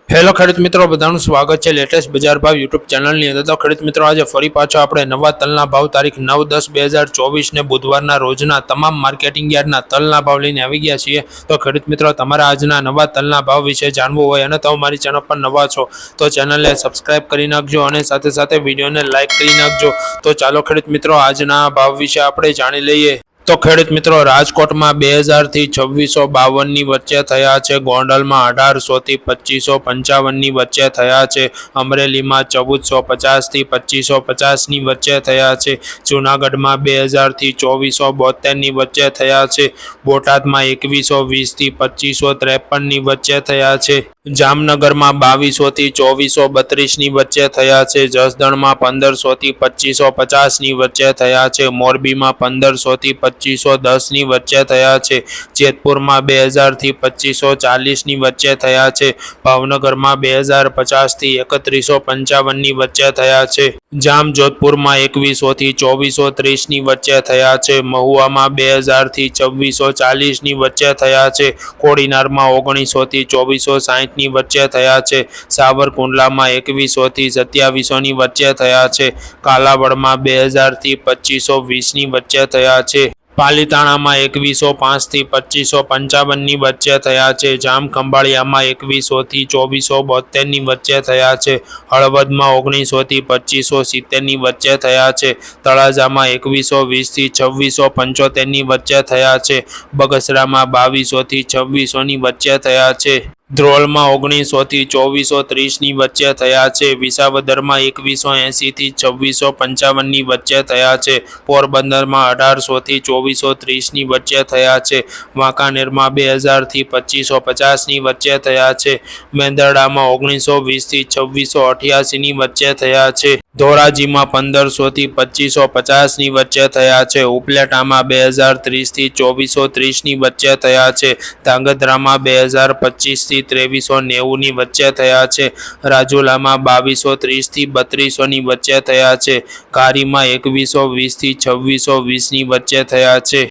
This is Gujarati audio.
હેલો ખેડૂત મિત્રો, બધાનું સ્વાગત છે લેટેસ્ટ બજાર ભાવ યુટ્યુબ ચેનલની અંદર। તો ખેડૂત મિત્રો, આજે ફરી પાછો આપણે નવા તલના ભાવ તારીખ 9/10/2024 ને બુધવારના રોજના તમામ માર્કેટિંગ યાર્ડના તલના ભાવ લઈને આવી ગયા છીએ। તો ખેડૂત મિત્રો, તમારા આજના નવા તલના ભાવ વિશે જાણવું હોય અને તમે મારી ચેનલ પર નવા છો તો ચેનલને સબસ્ક્રાઇબ કરી નાખજો અને સાથે સાથે વિડીયોને લાઇક કરી નાખજો। તો ચાલો ખેડૂત મિત્રો, આજના ભાવ વિશે આપણે જાણી લઈએ। તો ખેડૂત મિત્રો, રાજકોટમાં 2000 થી 2652 ની વચ્ચે થયા છે। ગોંડલમાં 1800 થી 2555 ની વચ્ચે થયા છે। અમરેલીમાં 1450 થી 2550 ની વચ્ચે થયા છે। જૂનાગઢમાં 2000 થી 2472 ની વચ્ચે થયા છે। બોટાદમાં 2120 થી 2553 ની વચ્ચે થયા છે। જામનગરમાં 2200 થી 2432 ની વચ્ચે થયા છે। જસદણમાં 1500 થી 2550 ની વચ્ચે થયા છે। મોરબીમાં 1500 થી 2510 ની વચ્ચે થયા છે। જેતપુરમાં 2000 થી 2540 ની વચ્ચે થયા છે। ભાવનગરમાં 2050 થી 3155 ની વચ્ચે થયા છે। જામજોધપુરમાં 2100 થી 2430 ની વચ્ચે થયા છે। મહુવામાં 2000 થી 2640 ની વચ્ચે થયા છે। કોડીનારમાં 1900 થી 2460 ની વચ્ચે થયા છે। સાવરકુંડલામાં 2100 થી 2700 ની વચ્ચે થયા છે। કાલાવડમાં 2000 થી 2520 ની વચ્ચે થયા છે। પાલીતાણામાં 2105 થી 2555 ની વચ્ચે થયા છે। જામખંભાળિયામાં 2100 થી 2472 ની વચ્ચે થયા છે। હળવદમાં 1900 થી 2570 ની વચ્ચે થયા છે। તળાજામાં 2120 થી 2675 ની વચ્ચે થયા છે। બગસરામાં 2200 થી 2600 ની વચ્ચે થયા છે। ધ્રોલમાં 1900 થી 2430 ની વચ્ચે થયા છે। વિસાવદરમાં 2180 થી 2655 ની વચ્ચે થયા છે। પોરબંદરમાં 1800 થી 2430 ની વચ્ચે થયા છે। વાંકાનેરમાં 2000 થી 2550 ની વચ્ચે થયા છે। મેંદરડામાં 1920 થી 2688 ની વચ્ચે થયા છે। ધોરાજીમાં 1500 થી 2550 ની વચ્ચે થયા છે। ઉપલેટામાં 2030 થી 2430 ની વચ્ચે થયા છે। ધાંગધ્રામાં 2025 થી 2390 ની વચ્ચે થયા છે। રાજુલામાં 2230 થી 3200 ની વચ્ચે થયા છે। કારીમાં 2120 થી 2620 ની વચ્ચે થયા છે।